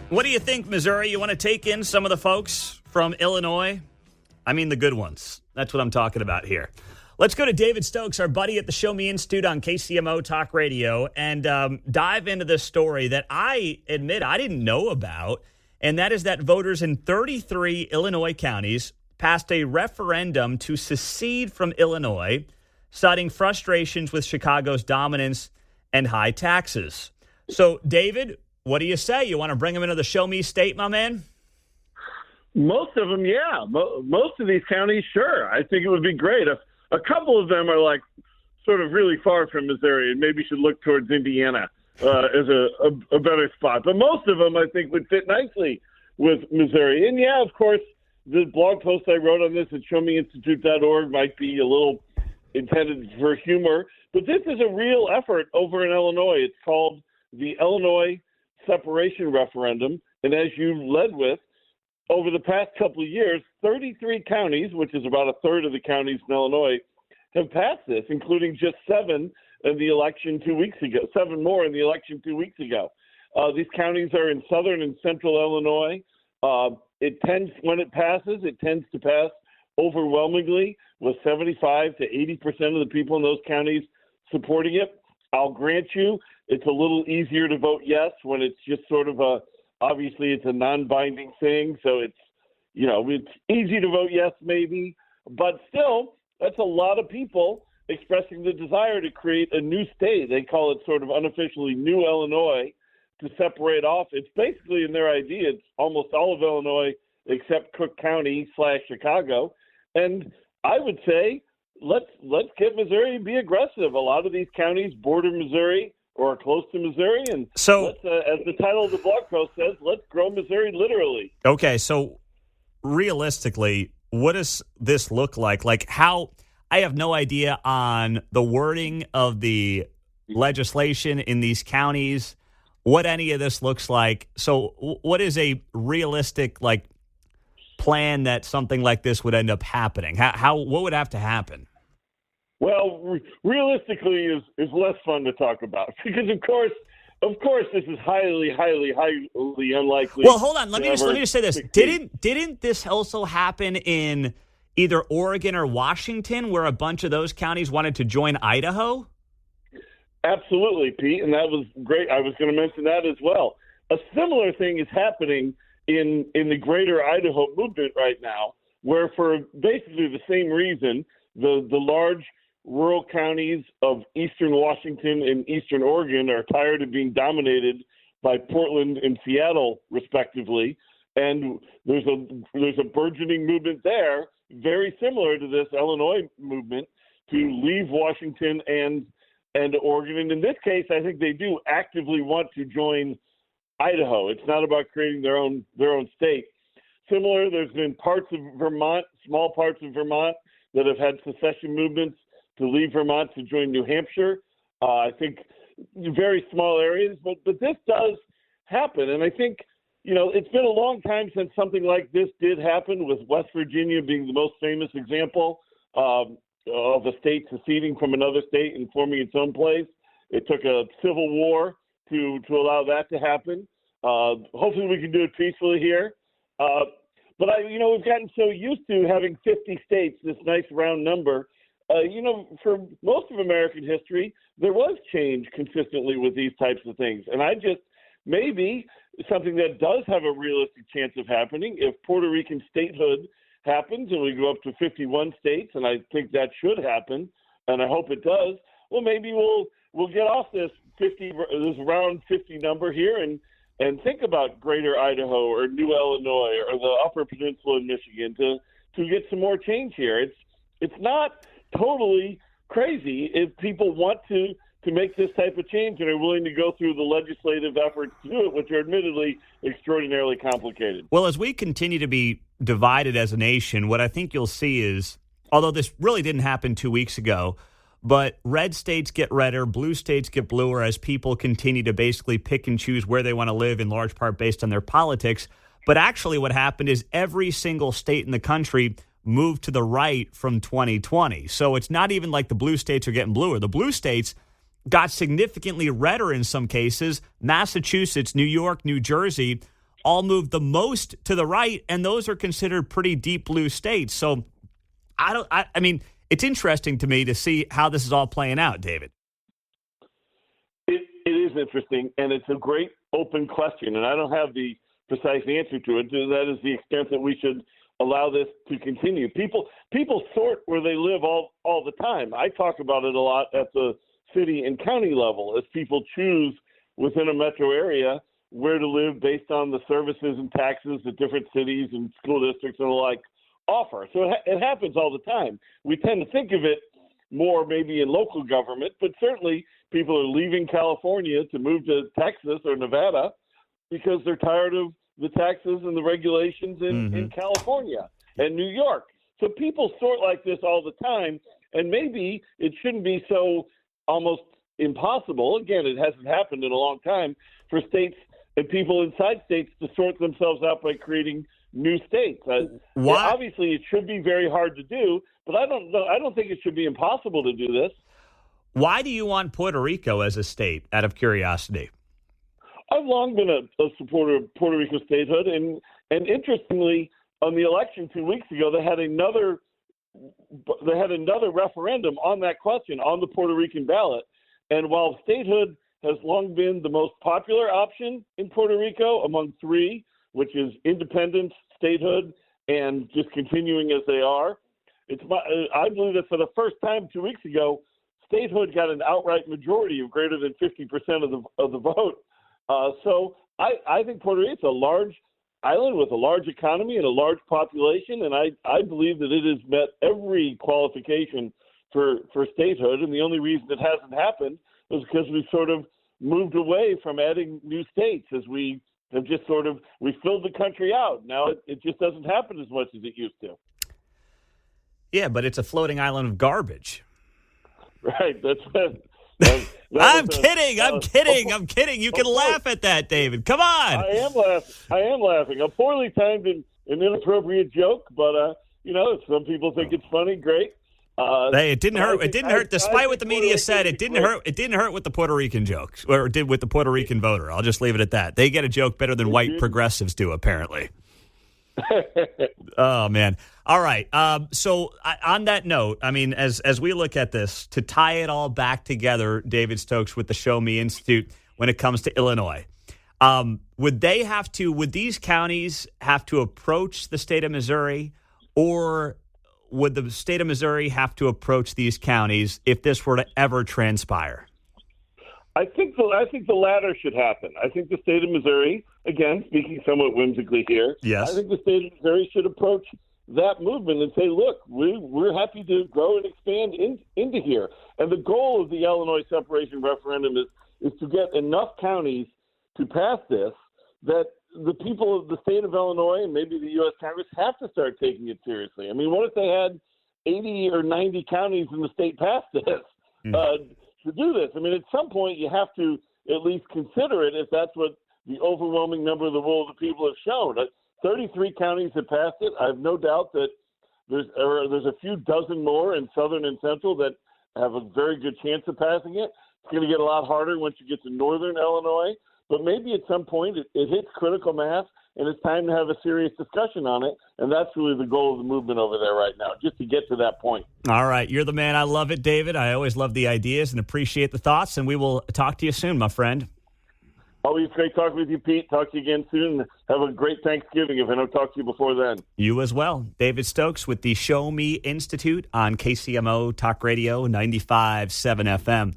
What do you think, Missouri? You want to take in some of the folks from Illinois? I mean the good ones. That's what I'm talking about here. Let's go to David Stokes, our buddy at the Show Me Institute on KCMO Talk Radio, and dive into this story that I admit I didn't know about, and that is that voters in 33 Illinois counties passed a referendum to secede from Illinois, citing frustrations with Chicago's dominance and high taxes. So, David, what do you say? You want to bring them into the Show Me state, my man? Most of them, yeah. Most of these counties, sure. I think it would be great. A couple of them are like sort of really far from Missouri and maybe should look towards Indiana as a better spot. But most of them, I think, would fit nicely with Missouri. And, yeah, of course, the blog post I wrote on this at showmeinstitute.org might be a little intended for humor. But this is a real effort over in Illinois. It's called the Illinois Separation Referendum. And as you led with, over the past couple of years, 33 counties, which is about a third of the counties in Illinois, have passed this, including just 7 in the election 2 weeks ago, 7 more in the election 2 weeks ago. These counties are in southern and central Illinois. When it passes, it tends to pass overwhelmingly with 75 to 80% of the people in those counties supporting it. I'll grant you, it's a little easier to vote yes when it's just sort of obviously it's a non-binding thing. So it's easy to vote yes maybe, but still that's a lot of people expressing the desire to create a new state. They call it sort of unofficially New Illinois, to separate off. It's basically in their idea, it's almost all of Illinois except Cook County / Chicago. And I would say, let's get Missouri and be aggressive. A lot of these counties border Missouri or are close to Missouri. And so, as the title of the blog post says, let's grow Missouri literally. Okay, so realistically, what does this look like? Like how – I have no idea on the wording of the legislation in these counties, what any of this looks like. So what is a realistic plan that something like this would end up happening? What would have to happen? Well, realistically is less fun to talk about because of course this is highly unlikely. Well, hold on. Let me just say this. Didn't this also happen in either Oregon or Washington where a bunch of those counties wanted to join Idaho? Absolutely, Pete, and that was great. I was going to mention that as well. A similar thing is happening in the greater Idaho movement right now, where for basically the same reason, the large rural counties of eastern Washington and eastern Oregon are tired of being dominated by Portland and Seattle, respectively, and there's a burgeoning movement there, very similar to this Illinois movement, to leave Washington and Oregon. And in this case, I think they do actively want to join Idaho. It's not about creating their own state. Similar, there's been parts of Vermont, small parts of Vermont, that have had secession movements to leave Vermont to join New Hampshire. I think very small areas, but this does happen. And I think, it's been a long time since something like this did happen, with West Virginia being the most famous example of a state seceding from another state and forming its own place. It took a civil war to allow that to happen. Hopefully we can do it peacefully here. But we've gotten so used to having 50 states, this nice round number. For most of American history, there was change consistently with these types of things. And maybe something that does have a realistic chance of happening, if Puerto Rican statehood happens and we go up to 51 states, and I think that should happen, and I hope it does. Well, maybe we'll get off this round 50 number here and think about Greater Idaho or New Illinois or the Upper Peninsula in Michigan to get some more change here. It's not totally crazy if people want to make this type of change and are willing to go through the legislative efforts to do it, which are admittedly extraordinarily complicated. Well, as we continue to be divided as a nation, what I think you'll see is, although this really didn't happen 2 weeks ago, but red states get redder, blue states get bluer as people continue to basically pick and choose where they want to live, in large part based on their politics. But actually what happened is every single state in the country moved to the right from 2020. So it's not even like the blue states are getting bluer. The blue states got significantly redder in some cases. Massachusetts, New York, New Jersey, all moved the most to the right, and those are considered pretty deep blue states. So I mean, it's interesting to me to see how this is all playing out, David. It is interesting, and it's a great open question, and I don't have the precise answer to it. That is the extent that we should allow this to continue. People sort where they live all the time. I talk about it a lot at the city and county level as people choose within a metro area where to live based on the services and taxes that different cities and school districts and the like offer. So it happens all the time. We tend to think of it more maybe in local government, but certainly people are leaving California to move to Texas or Nevada because they're tired of the taxes and the regulations in California and New York. So people sort like this all the time, and maybe it shouldn't be so almost impossible. Again, it hasn't happened in a long time for states and people inside states to sort themselves out by creating new states. Why? Obviously, it should be very hard to do, but I don't think it should be impossible to do this. Why do you want Puerto Rico as a state, out of curiosity? I've long been a supporter of Puerto Rico statehood, and interestingly, on the election 2 weeks ago, they had another referendum on that question on the Puerto Rican ballot. And while statehood has long been the most popular option in Puerto Rico among three, which is independence, statehood, and just continuing as they are, I believe that for the first time 2 weeks ago, statehood got an outright majority of greater than 50% of the vote. So I think Puerto Rico is a large island with a large economy and a large population, and I believe that it has met every qualification for statehood, and the only reason it hasn't happened was because we sort of moved away from adding new states as we have just we filled the country out. Now it just doesn't happen as much as it used to. Yeah, but it's a floating island of garbage. Right, that's I'm kidding. You can laugh at that, David. Come on. I am laughing. A poorly timed and inappropriate joke, but some people think it's funny. Great. Hey, it didn't hurt. It didn't hurt. Despite what the media said, it didn't hurt. It didn't hurt with the Puerto Rican jokes, or it did with the Puerto Rican voter. I'll just leave it at that. They get a joke better than white progressives do, apparently. Oh, man. All right. So on that note, I mean, as we look at this, to tie it all back together, David Stokes with the Show Me Institute when it comes to Illinois, would these counties have to approach the state of Missouri, or would the state of Missouri have to approach these counties if this were to ever transpire? I think the latter should happen. I think the state of Missouri, again, speaking somewhat whimsically here, yes, I think the state of Missouri should approach that movement and say, look, we're happy to grow and expand into here. And the goal of the Illinois separation referendum is to get enough counties to pass this that the people of the state of Illinois and maybe the U.S. Congress have to start taking it seriously. I mean, what if they had 80 or 90 counties in the state pass this to do this? I mean, at some point you have to at least consider it if that's what the overwhelming number of the will of the people have shown. 33 counties have passed it. I have no doubt that there's a few dozen more in southern and central that have a very good chance of passing it. It's going to get a lot harder once you get to northern Illinois. But maybe at some point it hits critical mass, and it's time to have a serious discussion on it. And that's really the goal of the movement over there right now, just to get to that point. All right. You're the man. I love it, David. I always love the ideas and appreciate the thoughts. And we will talk to you soon, my friend. Always great talking with you, Pete. Talk to you again soon. Have a great Thanksgiving if I don't talk to you before then. You as well. David Stokes with the Show Me Institute on KCMO Talk Radio 95.7 FM.